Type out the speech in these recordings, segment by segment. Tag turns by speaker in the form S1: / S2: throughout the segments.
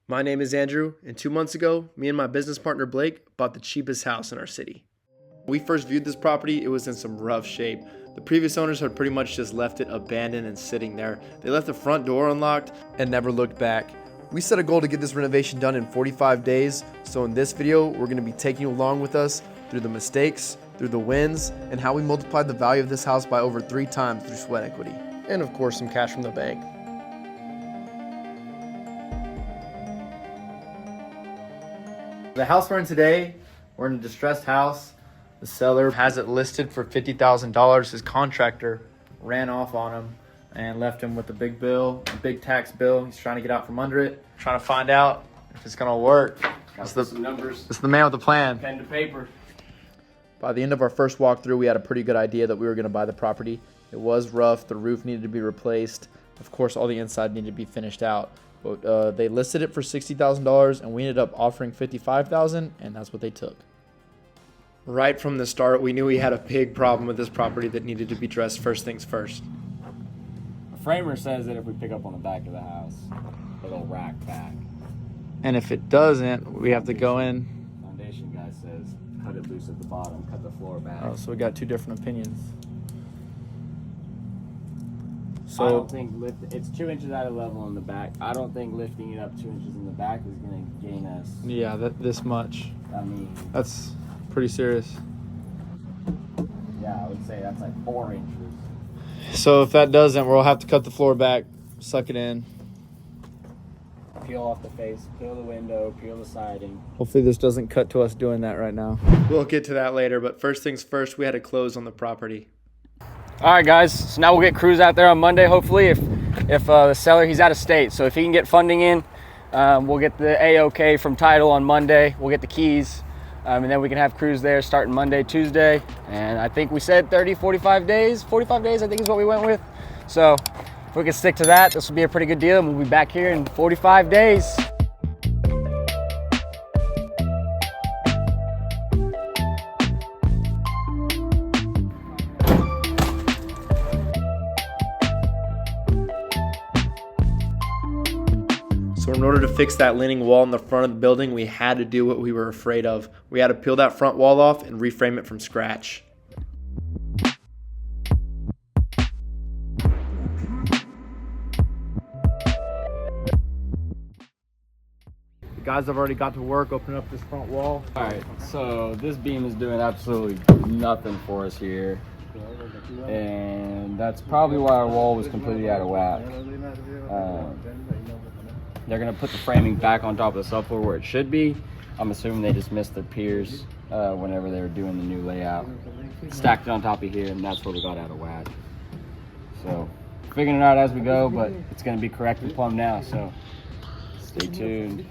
S1: My name is Andrew, and 2 months ago, me and my business partner Blake bought the cheapest house in our city. When we first viewed this property, it was in some rough shape. The previous owners had pretty much just left it abandoned and sitting there. They left the front door unlocked and never looked back. We set a goal to get this renovation done in 45 days, so in this video, we're going to be taking you along with us through the mistakes, through the wins, and how we multiplied the value of this house by over 3 times through sweat equity. And of course, some cash from the bank. The house we're in today, we're in a distressed house. The seller has it listed for $50,000. His contractor ran off on him and left him with a big bill, a big tax bill. He's trying to get out from under it, trying to find out if it's gonna work. That's
S2: some numbers.
S1: That's the man with the plan.
S2: Pen to paper.
S1: By the end of our first walkthrough, we had a pretty good idea that we were gonna buy the property. It was rough, the roof needed to be replaced. Of course, all the inside needed to be finished out. But they listed it for $60,000 and we ended up offering $55,000, and that's what they took. Right from the start, we knew we had a big problem with this property that needed to be addressed first things first.
S2: The framer says that if we pick up on the back of the house, it'll rack back.
S1: And if it doesn't, we have to go in.
S2: Foundation guy says cut it loose at the bottom, cut the floor back.
S1: Oh, so we got 2 different opinions.
S2: So I don't think it's 2 inches out of level on the back. I don't think lifting it up 2 inches in the back is going to gain us.
S1: Yeah, this much.
S2: I mean,
S1: that's pretty serious.
S2: Yeah, I would say that's like 4 inches.
S1: So if that doesn't, we'll have to cut the floor back, suck it in.
S2: Peel off the face, peel the window, peel the siding.
S1: Hopefully this doesn't cut to us doing that right now. We'll get to that later, but first things first, we had to close on the property.
S2: All right, guys, so now we'll get crews out there on Monday, hopefully, if the seller, he's out of state. So if he can get funding in, we'll get the A-OK from title on Monday. We'll get the keys, and then we can have crews there starting Monday, Tuesday. And I think we said 30, 45 days. 45 days, I think, is what we went with. So if we can stick to that, this will be a pretty good deal, and we'll be back here in 45 days.
S1: So in order to fix that leaning wall in the front of the building, we had to do what we were afraid of. We had to peel that front wall off and reframe it from scratch. The guys have already got to work opening up this front wall.
S2: All right, so this beam is doing absolutely nothing for us here. And that's probably why our wall was completely out of whack. They're gonna put the framing back on top of the subfloor where it should be. I'm assuming they just missed their piers whenever they were doing the new layout. Stacked it on top of here, and that's where we got out of whack. So, figuring it out as we go, but it's gonna be correctly plumbed now, so stay tuned.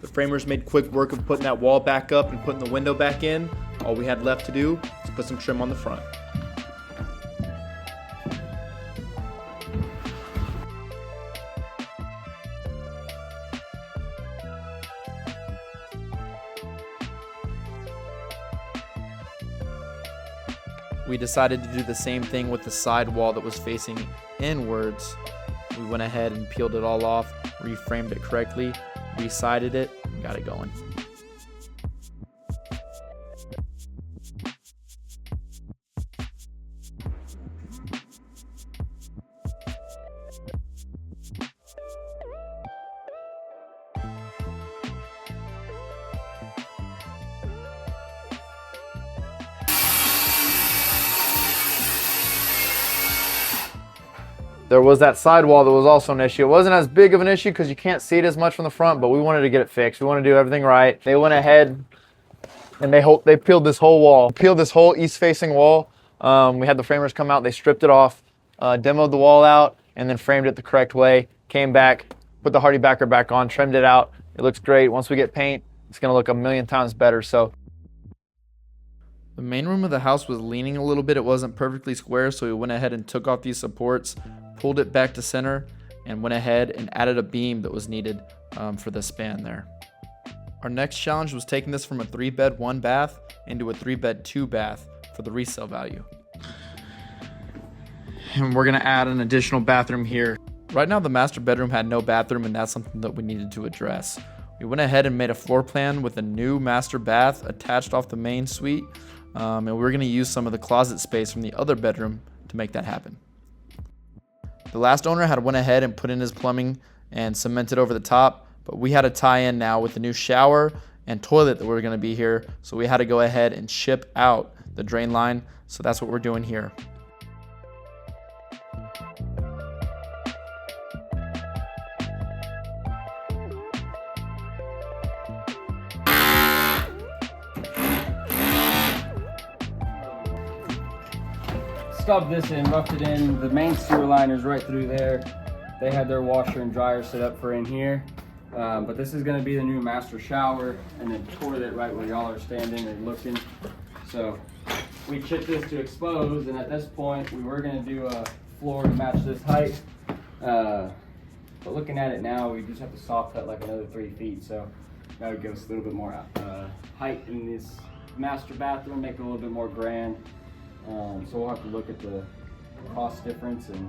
S1: The framers made quick work of putting that wall back up and putting the window back in. All we had left to do was put some trim on the front. We decided to do the same thing with the side wall that was facing inwards. We went ahead and peeled it all off, reframed it correctly, resided it, and got it going. There was that sidewall that was also an issue. It wasn't as big of an issue because you can't see it as much from the front, but we wanted to get it fixed. We wanted to do everything right. They went ahead and they peeled this whole wall, peeled this whole east-facing wall. We had the framers come out, they stripped it off, demoed the wall out, and then framed it the correct way. Came back, put the hardy backer back on, trimmed it out. It looks great. Once we get paint, it's gonna look a million times better. So the main room of the house was leaning a little bit. It wasn't perfectly square, so we went ahead and took off these supports, pulled it back to center, and went ahead and added a beam that was needed for the span there. Our next challenge was taking this from a 3-bed 1-bath into a 3-bed 2-bath for the resale value. And we're gonna add an additional bathroom here. Right now the master bedroom had no bathroom, and that's something that we needed to address. We went ahead and made a floor plan with a new master bath attached off the main suite, and we're gonna use some of the closet space from the other bedroom to make that happen. The last owner had went ahead and put in his plumbing and cemented over the top, but we had to tie in now with the new shower and toilet that were gonna be here, so we had to go ahead and chip out the drain line, so that's what we're doing here.
S2: Stubbed this in, roughed it in. The main sewer line is right through there. They had their washer and dryer set up for in here. But this is gonna be the new master shower and then toilet right where y'all are standing and looking. So we chipped this to expose, and at this point we were gonna do a floor to match this height. But looking at it now, we just have to soft cut like another 3 feet. So that would give us a little bit more height in this master bathroom, make it a little bit more grand. So we'll have to look at the cost difference and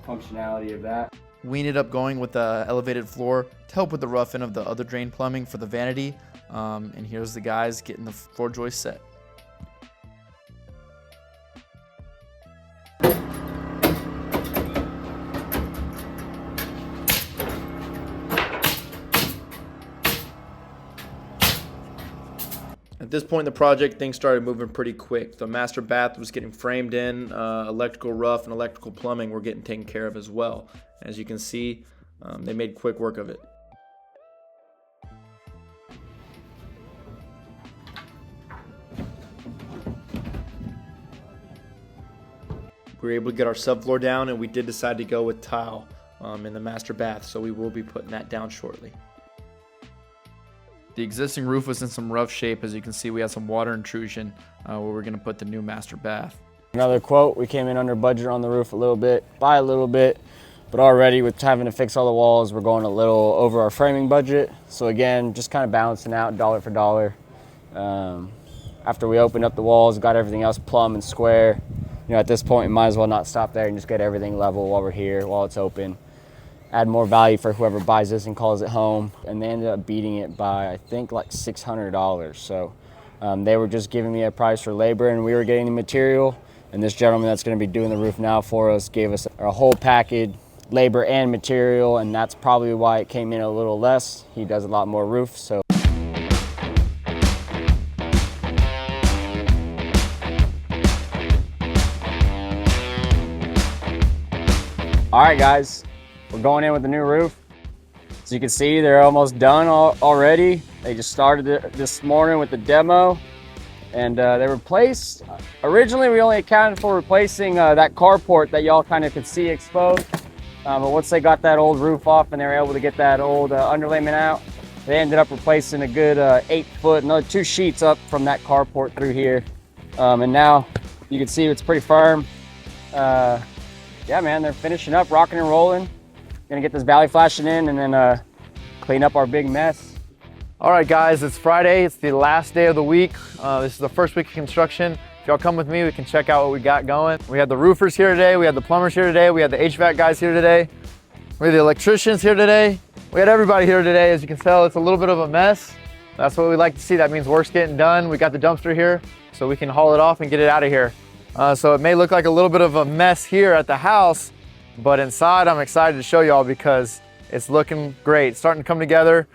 S2: functionality of that.
S1: We ended up going with the elevated floor to help with the rough end of the other drain plumbing for the vanity. And here's the guys getting the floor joist set. At this point in the project, things started moving pretty quick. The master bath was getting framed in, electrical rough and electrical plumbing were getting taken care of as well. As you can see, they made quick work of it. We were able to get our subfloor down, and we did decide to go with tile in the master bath, so we will be putting that down shortly. The existing roof was in some rough shape. As you can see, we had some water intrusion where we're gonna put the new master bath.
S2: Another quote, we came in under budget on the roof a little bit, by a little bit, but already with having to fix all the walls, we're going a little over our framing budget. So again, just kind of balancing out dollar for dollar. After we opened up the walls, got everything else plumb and square, you know, at this point, we might as well not stop there and just get everything level while we're here, while it's open. Add more value for whoever buys this and calls it home. And they ended up beating it by, I think, like $600. So they were just giving me a price for labor, and we were getting the material. And this gentleman that's going to be doing the roof now for us gave us a whole package, labor and material, and that's probably why it came in a little less. He does a lot more roof, so. All right, guys. We're going in with the new roof. As you can see, they're almost done already. They just started it this morning with the demo, and they replaced, originally we only accounted for replacing that carport that y'all kind of could see exposed. But once they got that old roof off and they were able to get that old underlayment out, they ended up replacing a good 8 foot, another 2 sheets up from that carport through here. And now you can see it's pretty firm. Yeah, man, they're finishing up, rocking and rolling. Gonna get this valley flashing in and then clean up our big mess.
S1: All right, guys, it's Friday. It's the last day of the week. This is the first week of construction. If y'all come with me, we can check out what we got going. We had the roofers here today. We had the plumbers here today. We had the HVAC guys here today. We had the electricians here today. We had everybody here today. As you can tell, it's a little bit of a mess. That's what we like to see. That means work's getting done. We got the dumpster here, so we can haul it off and get it out of here. So it may look like a little bit of a mess here at the house, but inside I'm excited to show y'all because it's looking great. It's starting to come together.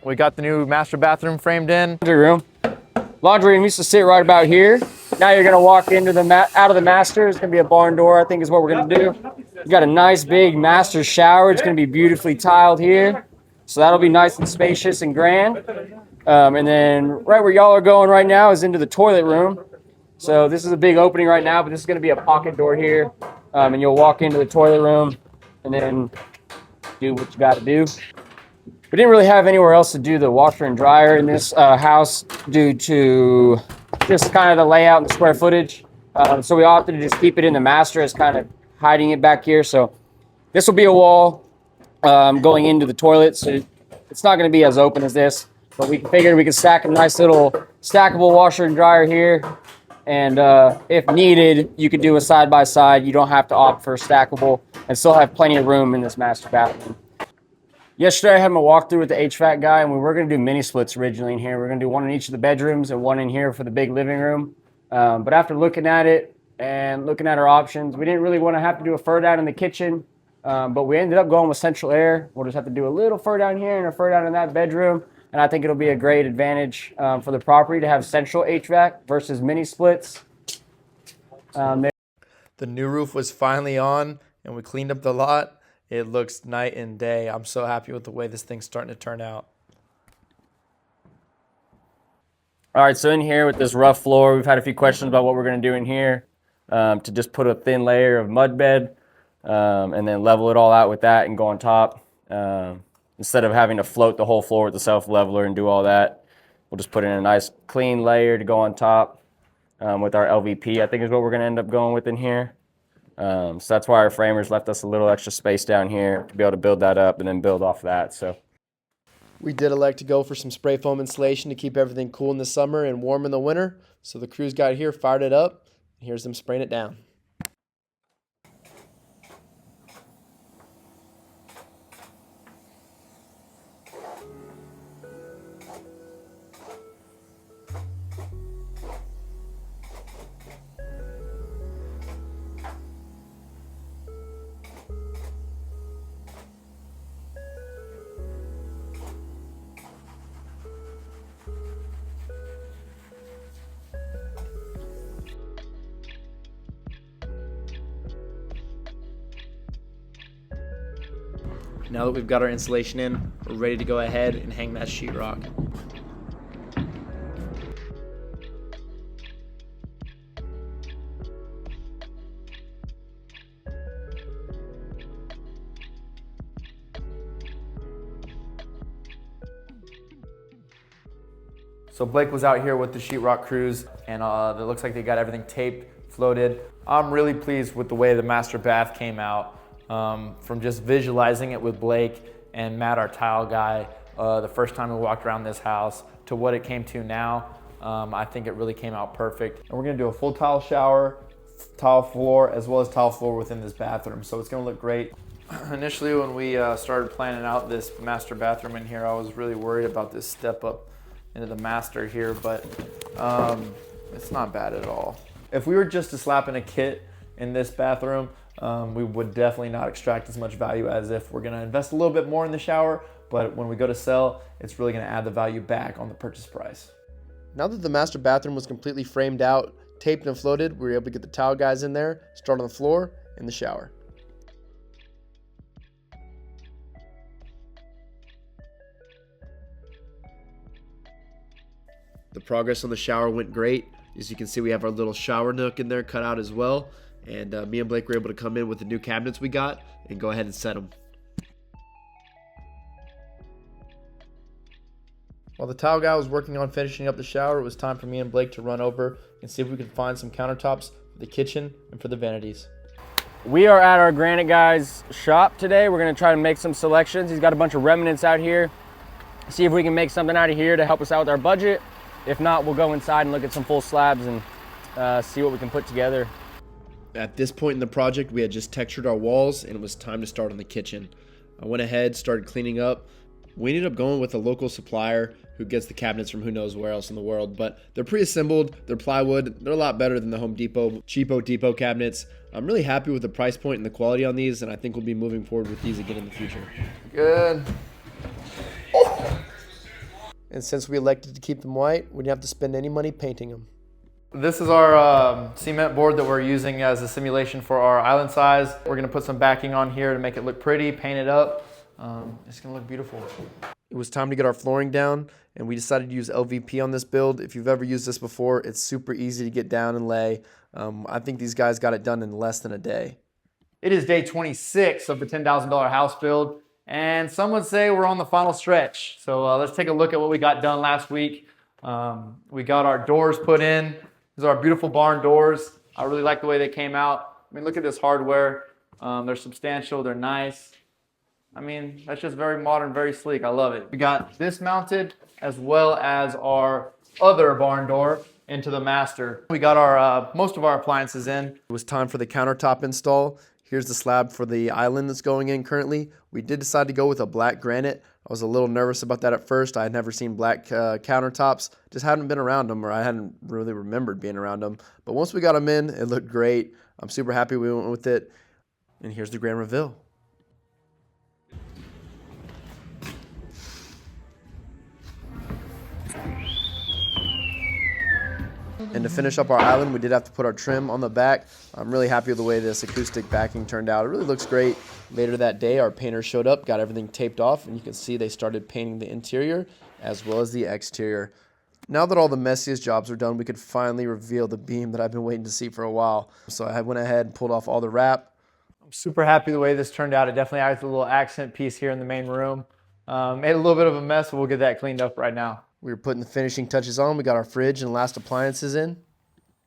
S1: We got the new master bathroom framed in.
S2: Laundry room. Laundry room used to sit right about here. Now you're gonna walk into the out of the master. It's gonna be a barn door, I think is what we're gonna do. You got a nice big master shower. It's gonna be beautifully tiled here. So that'll be nice and spacious and grand. And then right where y'all are going right now is into the toilet room. So this is a big opening right now, but this is gonna be a pocket door here. And you'll walk into the toilet room and then do what you gotta do. We didn't really have anywhere else to do the washer and dryer in this house due to just kind of the layout and the square footage. So we opted to just keep it in the master as kind of hiding it back here. So this will be a wall going into the toilet. So it's not gonna be as open as this. But we figured we could stack a nice little stackable washer and dryer here. And if needed, you could do a side-by-side. You don't have to opt for a stackable and still have plenty of room in this master bathroom. Yesterday, I had my walkthrough with the HVAC guy, and we were going to do mini splits originally in here. We're going to do one in each of the bedrooms and one in here for the big living room. But after looking at it and looking at our options, we didn't really want to have to do a fur down in the kitchen. But we ended up going with central air. We'll just have to do a little fur down here and a fur down in that bedroom. And I think it'll be a great advantage for the property to have central HVAC versus mini splits.
S1: The new roof was finally on, and we cleaned up the lot. It looks night and day. I'm so happy with the way this thing's starting to turn out.
S2: All right, so in here with this rough floor, we've had a few questions about what we're going to do in here to just put a thin layer of mud bed and then level it all out with that and go on top. Instead of having to float the whole floor with the self-leveler and do all that, we'll just put in a nice clean layer to go on top with our LVP, I think is what we're going to end up going with in here. So that's why our framers left us a little extra space down here to be able to build that up and then build off that. So
S3: we did elect to go for some spray foam insulation to keep everything cool in the summer and warm in the winter. So the crews got here, fired it up, and here's them spraying it down.
S1: Now that we've got our insulation in, we're ready to go ahead and hang that sheetrock. So Blake was out here with the sheetrock crews, and it looks like they got everything taped, floated. I'm really pleased with the way the master bath came out. From just visualizing it with Blake and Matt, our tile guy, the first time we walked around this house to what it came to now, I think it really came out perfect. And we're gonna do a full tile shower, tile floor, as well as tile floor within this bathroom. So it's gonna look great. Initially, when we started planning out this master bathroom in here, I was really worried about this step up into the master here, but it's not bad at all. If we were just to slap in a kit in this bathroom, we would definitely not extract as much value as if we're gonna invest a little bit more in the shower, but when we go to sell, it's really gonna add the value back on the purchase price.
S3: Now that the master bathroom was completely framed out, taped and floated, we were able to get the tile guys in there, start on the floor, and the shower. The progress on the shower went great. As you can see, we have our little shower nook in there cut out as well. And me and Blake were able to come in with the new cabinets we got and go ahead and set them.
S1: While the tile guy was working on finishing up the shower, it was time for me and Blake to run over and see if we could find some countertops for the kitchen and for the vanities.
S2: we are at our granite guy's shop today. We're gonna try to make some selections. He's got a bunch of remnants out here. See if we can make something out of here to help us out with our budget. If not, we'll go inside and look at some full slabs and see what we can put together.
S3: At this point in the project, we had just textured our walls and it was time to start on the kitchen. I went ahead, started cleaning up. We ended up going with a local supplier who gets the cabinets from who knows where else in the world, but they're pre-assembled, they're plywood, they're a lot better than the Home Depot, cheapo depot cabinets. I'm really happy with the price point and the quality on these, and I think we'll be moving forward with these again in the future.
S1: Good.
S3: And since we elected to keep them white, we didn't have to spend any money painting them.
S1: This is our cement board that we're using as a simulation for our island size. We're gonna put some backing on here to make it look pretty, paint it up. It's gonna look beautiful.
S3: It was time to get our flooring down, and we decided to use LVP on this build. If you've ever used this before, it's super easy to get down and lay. I think these guys got it done in less than a day.
S1: It is day 26 of the $10,000 house build, and some would say we're on the final stretch. So let's take a look at what we got done last week. We got our doors put in. These are our beautiful barn doors. I really like the way they came out. I mean, look at this hardware. They're substantial, they're nice. I mean, that's just very modern, very sleek. I love it. We got this mounted as well as our other barn door into the master. We got our most of our appliances in.
S3: It was time for the countertop install. Here's the slab for the island that's going in currently. We did decide to go with a black granite. I was a little nervous about that at first. I had never seen black countertops. Just hadn't been around them, or I hadn't really remembered being around them. But once we got them in, it looked great. I'm super happy we went with it. And here's the grand reveal. And to finish up our island, we did have to put our trim on the back. I'm really happy with the way this acoustic backing turned out. It really looks great. Later that day, our painter showed up, got everything taped off, and you can see they started painting the interior as well as the exterior. Now that all the messiest jobs are done, we could finally reveal the beam that I've been waiting to see for a while. So I went ahead and pulled off all the wrap.
S1: I'm super happy the way this turned out. It definitely adds a little accent piece here in the main room. Made a little bit of a mess, but we'll get that cleaned up right now.
S3: We were putting the finishing touches on. We got our fridge and last appliances in.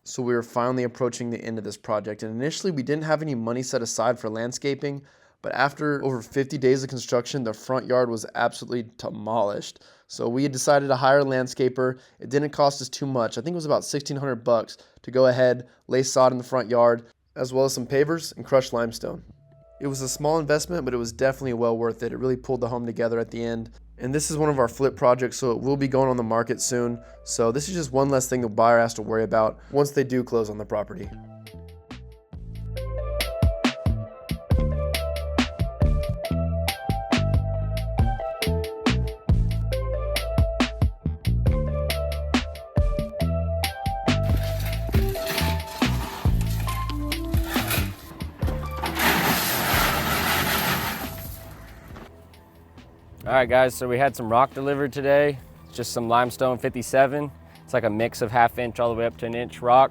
S3: So we were finally approaching the end of this project. And initially we didn't have any money set aside for landscaping, but after over 50 days of construction, the front yard was absolutely demolished. So we had decided to hire a landscaper. It didn't cost us too much. I think it was about $1,600 to go ahead, lay sod in the front yard, as well as some pavers and crushed limestone. It was a small investment, but it was definitely well worth it. It really pulled the home together at the end. And this is one of our flip projects, so it will be going on the market soon. So this is just one less thing the buyer has to worry about once they do close on the property.
S2: All right, guys, so we had some rock delivered today. It's just some limestone 57. It's like a mix of 1/2 inch all the way up to 1 inch rock.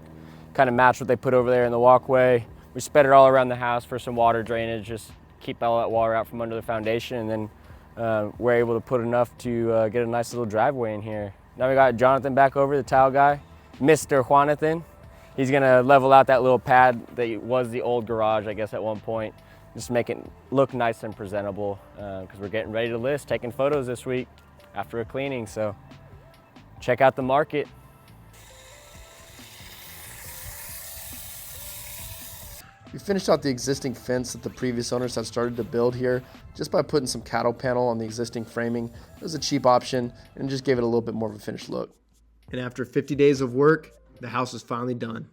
S2: Kind of matched what they put over there in the walkway. We spread it all around the house for some water drainage, just keep all that water out from under the foundation. And then we're able to put enough to get a nice little driveway in here. Now we got Jonathan back over, the tile guy, Mr. Juanathan. He's gonna level out that little pad that was the old garage, I guess, at one point. Just make it look nice and presentable because we're getting ready to list, taking photos this week after a cleaning. So check out the market.
S3: We finished out the existing fence that the previous owners had started to build here just by putting some cattle panel on the existing framing. It was a cheap option and just gave it a little bit more of a finished look. And after 50 days of work, the house is finally done.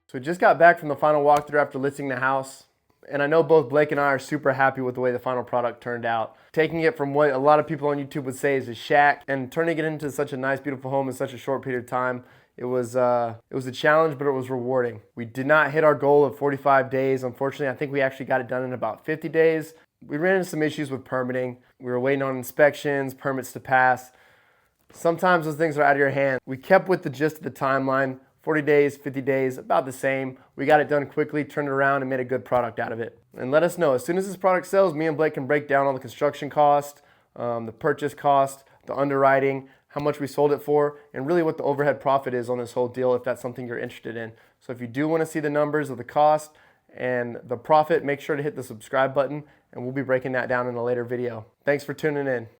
S1: So we just got back from the final walkthrough after listing the house, and I know both Blake and I are super happy with the way the final product turned out. Taking it from what a lot of people on YouTube would say is a shack and turning it into such a nice, beautiful home in such a short period of time, it was a challenge, but it was rewarding. We did not hit our goal of 45 days. Unfortunately, I think we actually got it done in about 50 days. We ran into some issues with permitting. We were waiting on inspections, permits to pass. Sometimes those things are out of your hand. We kept with the gist of the timeline. 40 days, 50 days, about the same. We got it done quickly, turned it around, and made a good product out of it. And let us know, as soon as this product sells, me and Blake can break down all the construction cost, the purchase cost, the underwriting, how much we sold it for, and really what the overhead profit is on this whole deal if that's something you're interested in. So if you do want to see the numbers of the cost and the profit, make sure to hit the subscribe button, and we'll be breaking that down in a later video. Thanks for tuning in.